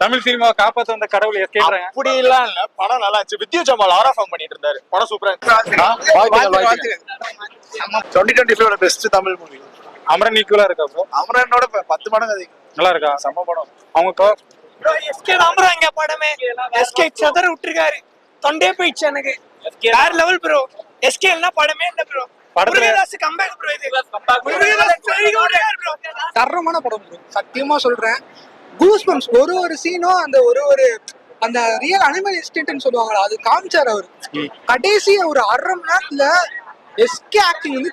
Tamil cinema காப்பாத்த வந்த கடவுள் எஸ்கேன்றாங்க. அப்படி எல்லாம் இல்ல, படம் நல்லா இருந்துச்சு. வித்யா ஜமால் ஆராஃபம் பண்ணிட்டு இருந்தாரு, படம் சூப்பரா இருந்துச்சு. 2025 பெஸ்ட் தமிழ் மூவி. அமரன் ஈக்குவலா இருக்கா ப்ரோ? அமரனோட 10 மடங்கு அதிகம். நல்லா இருக்கா? செம்ம படம். அவங்க எஸ்கே தாம்பராங்க படமே. எஸ்கே சதற விட்டுருக்காரு, தொண்டே போயிடுச்சு எனக்கு. வேற லெவல் ப்ரோ. எஸ்கே என்ன படமே இல்ல ப்ரோ. Murugadoss comeback bro. இது முருகதாஸ் வெரி குட் ப்ரோ. தரமான படம் ப்ரோ, சத்தியமா சொல்றேன். கூஸ்பம்ஸ் ஒரு சீனும் அந்த ரியல் அனிமல் இன்ஸ்டிங்க்ட்னு சொல்லுவாங்களா, அது காமிச்சார் அவரு. கடைசி ஒரு 1/2 மணி நேரத்துல எஸ்கே ஆக்டிங் வந்து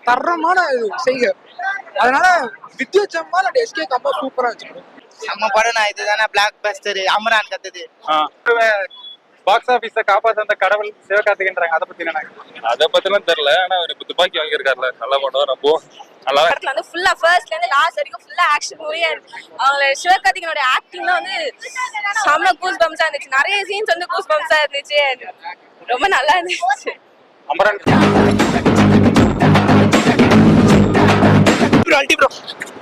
தரமான செய்க. அதனால வித்யா ஜமால் அண்ட் எஸ்கே கம்பா சூப்பரா இருந்துச்சு. நம்ம படம் நான் இதுதானே பிளாக் பஸ்டர் அமரான் கத்துது. பாக்ஸ் ஆபீஸ காப்பாத்த வந்த கடவுள் சிவகார்த்திகேயன்றாங்க. அதை பத்தி என்ன? அதை பத்திலாம் தெரியல. ஆனா அவருக்கு துப்பாக்கி வாங்கியிருக்காருல, நல்ல படம். ரொம்ப நல்லா படத்துல வந்து ஃபுல்லா ஃபர்ஸ்ட்ல இருந்து லாஸ்ட் வரைக்கும் ஃபுல்லா ஆக்ஷன் மூவியா இருக்கு. அவங்க சிவகார்த்திகேயனோட ஆக்டிங்ல வந்து செம்ம கூஸ் பம்ஸா இருந்துச்சு. நிறைய சீன்ஸ் வந்து கூஸ் பம்ஸா இருந்துச்சு. ரொம்ப நல்லா இருந்துச்சு. அமரன்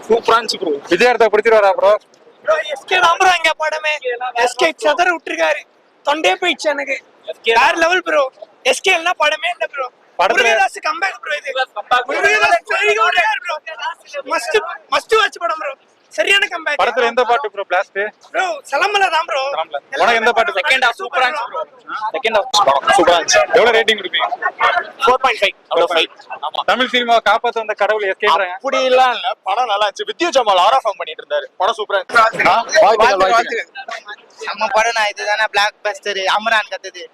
சூப்பரா இருந்துச்சு ப்ரோ. விஜயார்த்த பிடிச்சிருவாரா ப்ரோ? எஸ்கே தாம்பராங்க படமே. எஸ்கே சதற விட்டுருக்காரு, தொண்டே போயிடுச்சு எனக்கு. வேற லெவல் ப்ரோ. எஸ்கே என்ன படமே இல்ல ப்ரோ. Murugadoss comeback bro. இது Murugadoss very good bro. Must watch படம் ப்ரோ. சரியான கம்பேக். படத்துல எந்த பாட்டு ப்ரோ பிளாஸ்ட்? ப்ரோ சலம்பல தான் ப்ரோ. உனக்கு எந்த பாட்டு? செகண்ட் ஹாஃப் சூப்பரா இருந்துச்சு ப்ரோ. செகண்ட் ஹாஃப் சூப்பரா இருந்துச்சு. எவ்வளவு ரேட்டிங் கொடுப்பீங்க? 4.5 out of 5. ஆமா. தமிழ் சினிமா காப்பாத்த வந்த கடவுள் எஸ்கேன்றாங்க. அப்படி எல்லாம் இல்ல, படம் நல்லா இருந்துச்சு. வித்யா ஜமால் ஆராஃபம் பண்ணிட்டு இருந்தாரு, படம் சூப்பரா இருந்துச்சு. நம்ம படம் நான் இதுதானே பிளாக் பஸ்டர் அமரான் கத்துது.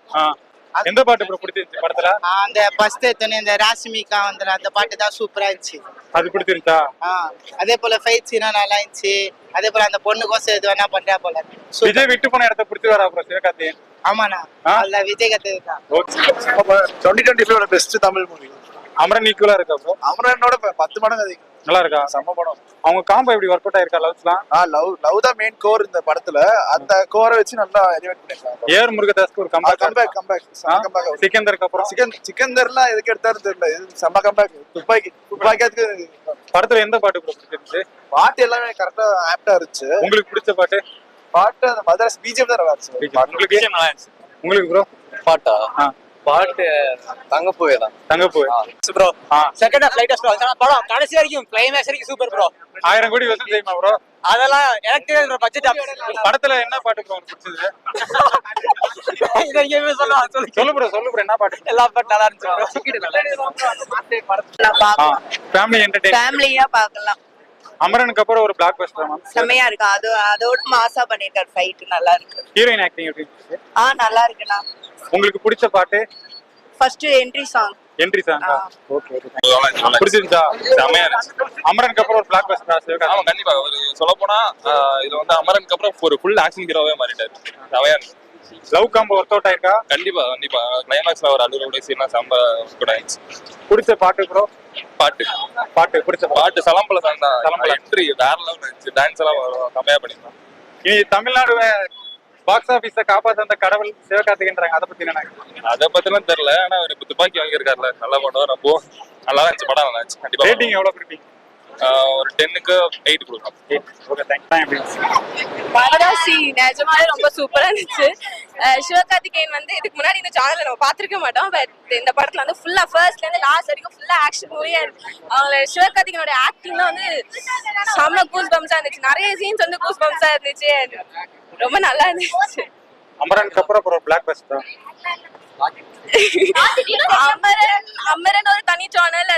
எந்த பாட்டு ப்ரோ பிடிச்சிருந்துச்சு படத்துல? அந்த பஸ்ட் எடுத்தோன்னே இந்த ராஷ்மிகா வந்து அந்த பாட்டு தான் சூப்பரா இருந்துச்சு. அது பிடிச்சிருந்தா? அதே போல ஃபைட் சீனும் நல்லா இருந்துச்சு. அதே போல அந்த பொண்ணுக்கோசம் எது வேணா பண்றா போல. விஜய் விட்டு போன இடத்த பிடிச்சிருவாரா ப்ரோ சிவகார்த்திகேயன்? ஆமாண்ணா, அதுல விஜய் கத்துது தான். 2025 பெஸ்ட் தமிழ் மூவி. அமரன் ஈக்குவலா இருக்கா ப்ரோ? அமரனோட 10 மடங்கு அதிகம். நல்லா இருக்கா? செம்ம படம். அவங்க காம்போ எப்படி ஒர்க் அவுட் ஆயிருக்கா? லவ்ஸ்லாம் லவ் தான் மெயின் கோர் இந்த படத்துல. அந்த கோரை வச்சு நல்லா எலிவேட் பண்ணிருக்காங்க. ஏஆர் முருகதாஸ்க்கு ஒரு கம்பேக். சிக்கந்தருக்கு அப்புறம் சிக்கந்தர்லாம் எதுக்கு எடுத்தாரு தெரியல, இது செம்ம கம்பேக். துப்பாக்கியாக்கு படத்துல எந்த பாட்டு ப்ரோ பிடிச்சிருந்துச்சு? பாட்டு எல்லாமே கரெக்டா ஆப்டா இருந்துச்சு. உங்களுக்கு பிடிச்ச பாட்டு? அந்த மதராஸ் பிஜிஎம் தான் நல்லா இருந்துச்சு. உங்களுக்கு ப்ரோ பாட்டா? பாட்டு தங்கப்பூவே தான். Thangapoo bro. Second half lightest bro. படம் கடைசி வரைக்கும் கிளைமேக்ஸ் வரைக்கும் சூப்பர் ப்ரோ. 1000 கோடி வசூல் செய்யுமா ப்ரோ? அதெல்லாம் எனக்கு தெரியாது, பட்ஜெட் படத்துல என்ன பாட்டு ப்ரோ பிடிச்சது? சொல்லு ப்ரோ என்ன பாட்டு? எல்லா பாட்டு நல்லா இருந்துச்சு. ஃபேமிலி என்டர்டெயின்மென்ட், ஃபேமிலியா பார்க்கலாம். அமரனுக்கு அப்புறம் ஒரு பிளாக் பஸ்டர் மேம். செம்மையா இருக்கு. அதோட மாசா பண்ணிருக்காரு. ஃபைட் நல்லா இருக்கு. ஹீரோயின் ஆக்டிங் எப்படி இருந்துச்சு? நல்லா இருக்குண்ணா. உங்களுக்கு பிடிச்ச பாட்டு? First entry song. ஓகே. பிடிச்சிருந்தா? செமையா இருந்துச்சு. அமரனுக்கு அப்புறம் ஒரு பிளாக் பஸ்டர். ஆமா, கண்டிப்பா. ஒரு சொல்ல போனா இது வந்து அமரனுக்கு அப்புறம் ஒரு ஃபுல் ஆக்ஷன் ஹீரோவே மாறிட்டாரு. செமையா இருந்துச்சு. லவ் காம்போ ஒர்க் அவுட் ஆயிருக்கா? கண்டிப்பா. கிளைமேக்ஸ்ல ஒரு அலுவலோட சீன்லாம் செம்ம குட் ஆயிடுச்சு. பிடிச்ச பாட்டு ப்ரோ? பாட்டு பிடிச்ச பாட்டு சலம்பல தான். என்ட்ரி வேற லெவல் இருந்துச்சு. டான்ஸ் எல்லாம் செமையா பண்ணிருந்தாங்க. இனி தமிழ்நாடு பாக்ஸ் ஆபீஸ காப்பாத்த வந்த கடவுள் சிவகார்த்திகேயன்றாங்க. அதை பத்தி என்ன? அதை பத்திலாம் தெரியல. ஆனா அவருக்கு துப்பாக்கி வாங்கியிருக்காருல, நல்ல படம். ரொம்ப நல்லா இருந்துச்சு. படம் நல்லா இருந்துச்சு. கண்டிப்பா. ரேட்டிங் எவ்வளவு கொடுப்பீங்க? ஒரு 10க்கு 8 கொடுக்கலாம். Okay, thanks. மதராசி நிஜமாவே ரொம்ப சூப்பரா இருந்துச்சு. சிவகார்த்திகேயன் வந்து இதுக்கு முன்னாடி இந்த சேனல்ல நம்ம பாத்திருக்க மாட்டோம். பட் இந்த படத்துல வந்து ஃபுல்லா ஃபர்ஸ்ட்ல இருந்து லாஸ்ட் வரைக்கும் ஃபுல்லா ஆக்ஷன் மூவியா இருக்கு. அவங்க சிவகார்த்திகேயனோட ஆக்டிங்ல வந்து செம்ம கூஸ் பம்ஸா இருந்துச்சு. நிறைய சீன்ஸ் வந்து கூஸ் பம்ஸா இருந்துச்சு. ரொம்ப நல்லா இருந்துச்சு. அமரனுக்கு அப்புறம் ஒரு பிளாக் பஸ்டர். அமரன் ஒரு தனி சேனல்,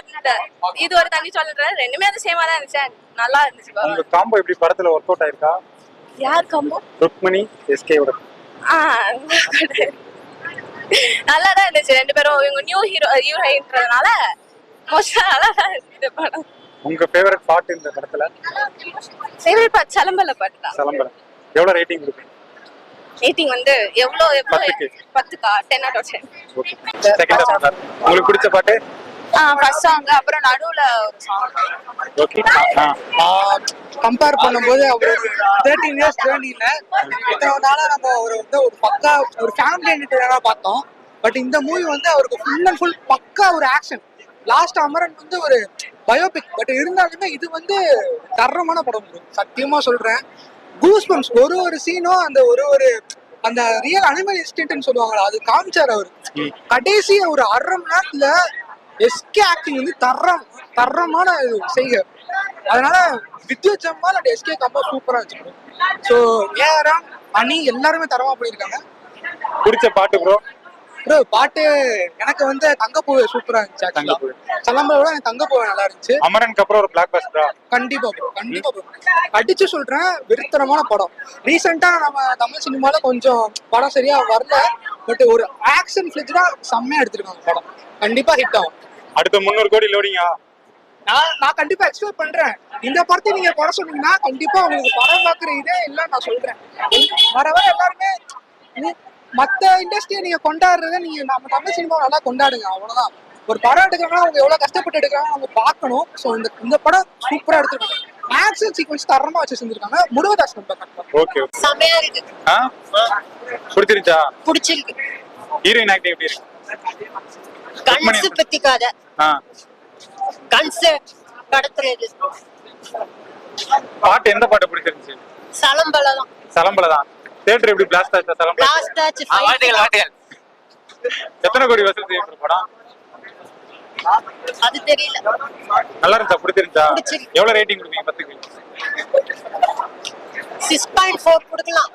இது ஒரு தனி சேனல். ரெண்டுமே அது சேமா தான் இருந்துச்சு. நல்லா இருந்துச்சு. உங்க காம்போ எப்படி படத்துல ஒர்க் அவுட் ஆயிருக்கா? யார் காம்போ? ருக்மணி எஸ்கேவோட. நல்லா தான் இருந்துச்சு. ரெண்டு பேரும் இவங்க நியூ ஹீரோயின்றதுனால மோஸ்டா நல்லா தான் இருந்துச்சு படம். உங்க ஃபேவரட் பாட்டு இந்த படத்துல? ஃபேவரட் பாட்டு சலம்பல பாட்டு தான். சலம்பல. எவ்வளவு ரேட்டிங் கொடுப்பீங்க? ரேட்டிங் வந்து எவ்வளவு 10க்கா 10 out of 10. Okay. Second half உங்களுக்கு பிடிச்ச பாட்டு? ஃபர்ஸ்ட் சாங், அப்புறம் நடுவுல ஒரு சாங். ஓகே. கம்பேர் பண்ணும்போது அவர் 13 இயர்ஸ் ஜேர்னில இத்தனை நாளா நம்ம ஒரு பக்கா ஒரு ஃபேமிலி என்டர்டெய்னரா பார்த்தோம். பட் இந்த மூவி வந்து அவருக்கு ஃபுல் அண்ட் ஃபுல் பக்கா ஒரு ஆக்ஷன். லாஸ்ட் அமரன் வந்து ஒரு பயோபிக். பட் இருந்தாலுமே இது வந்து தரமான படம். சத்தியமா சொல்றேன், கூஸ் பம்ப்ஸ் ஒரு சீனும் அந்த ஒரு அந்த ரியல் அனிமல் இன்ஸ்டிங்க்ட்னு சொல்லுவாங்களா அது காமிச்சாரு அவரு. கடைசி ஒரு 1/2 மணி நேரத்துல எஸ்கே ஆக்டிங் வந்து தரமான செய்க. அதனால வித்யுத் ஜம்மால் அண்ட் எஸ்கே கம்பா சூப்பரா வச்சிருக்கோம். ஸோ ஏஆர்எம் அணி எல்லாருமே தரமா பண்ணியிருக்காங்க. பிடிச்ச பாட்டு ப்ரோ? ப்ரோ பாட்டு எனக்கு வந்து தங்கப்பூவே சூப்பரா இருந்துச்சு. ஆக்சுவலா சலம்பரோட எனக்கு தங்கப்பூவே நல்லா இருந்துச்சு. அமரனுக்கு அப்புறம் ஒரு பிளாக் பஸ்டரா? கண்டிப்பா ப்ரோ. அடிச்சு சொல்றேன், வெறித்தனமான படம். ரீசெண்டா நம்ம தமிழ் சினிமால கொஞ்சம் படம் சரியா வரல, பட் ஒரு ஆக்ஷன் ஃபிளிக்ஸா செம்மையா எடுத்திருக்காங்க படம். கண்டிப்பா ஹிட் ஆகும். அடுத்த 300 கோடி லோடிங்கா? நான் கண்டிப்பா எக்ஸ்பெக்ட் பண்றேன். இந்த படத்தை நீங்க படம் சொன்னீங்கன்னா கண்டிப்பா உங்களுக்கு படம் பாக்குற இதே இல்ல நான் சொல்றேன். வர எல்லாருமே மத்த இண்டஸ்ட்ரியை நீங்க கொண்டாடுறத நீங்க நம்ம தமிழ் சினிமா நல்லா கொண்டாடுங்க, அவ்வளவுதான். ஒரு படம் எடுக்கிறாங்கன்னா அவங்க எவ்வளவு கஷ்டப்பட்டு எடுக்கிறாங்க அவங்க பார்க்கணும். ஸோ இந்த படம் சூப்பரா எடுத்துருக்காங்க. ஆக்ஷன் சீக்வன்ஸ் தரமா வச்சு செஞ்சிருக்காங்க. முருகதாஸ் ஓகே. செமையா இருக்கு. பிடிச்சிருச்சா? பிடிச்சிருக்கு. ஹீரோயின் ஆக்டிங் எப்படி இருக்கு? கன்ஸ் பத்திக்காத கன்ஸ் கடத்துறது. பாட்டு எந்த பாட்டு பிடிச்சிருந்துச்சு? சலம்பலதான். சலம்பலதான். தியேட்டர் எப்படி பிளாஸ்ட் ஆச்சா? சலம்பல பிளாஸ்ட் ஆச்சு. எத்தனை கோடி வசூல் செய்யற படம்? அது தெரியல. நல்லா இருந்துச்சா? பிடிச்சிருந்துச்சா? பிடிச்சிருக்கு. எவ்வளவு ரேட்டிங் கொடுப்பீங்க 10க்கு? 6.4 கொடுக்கலாம்.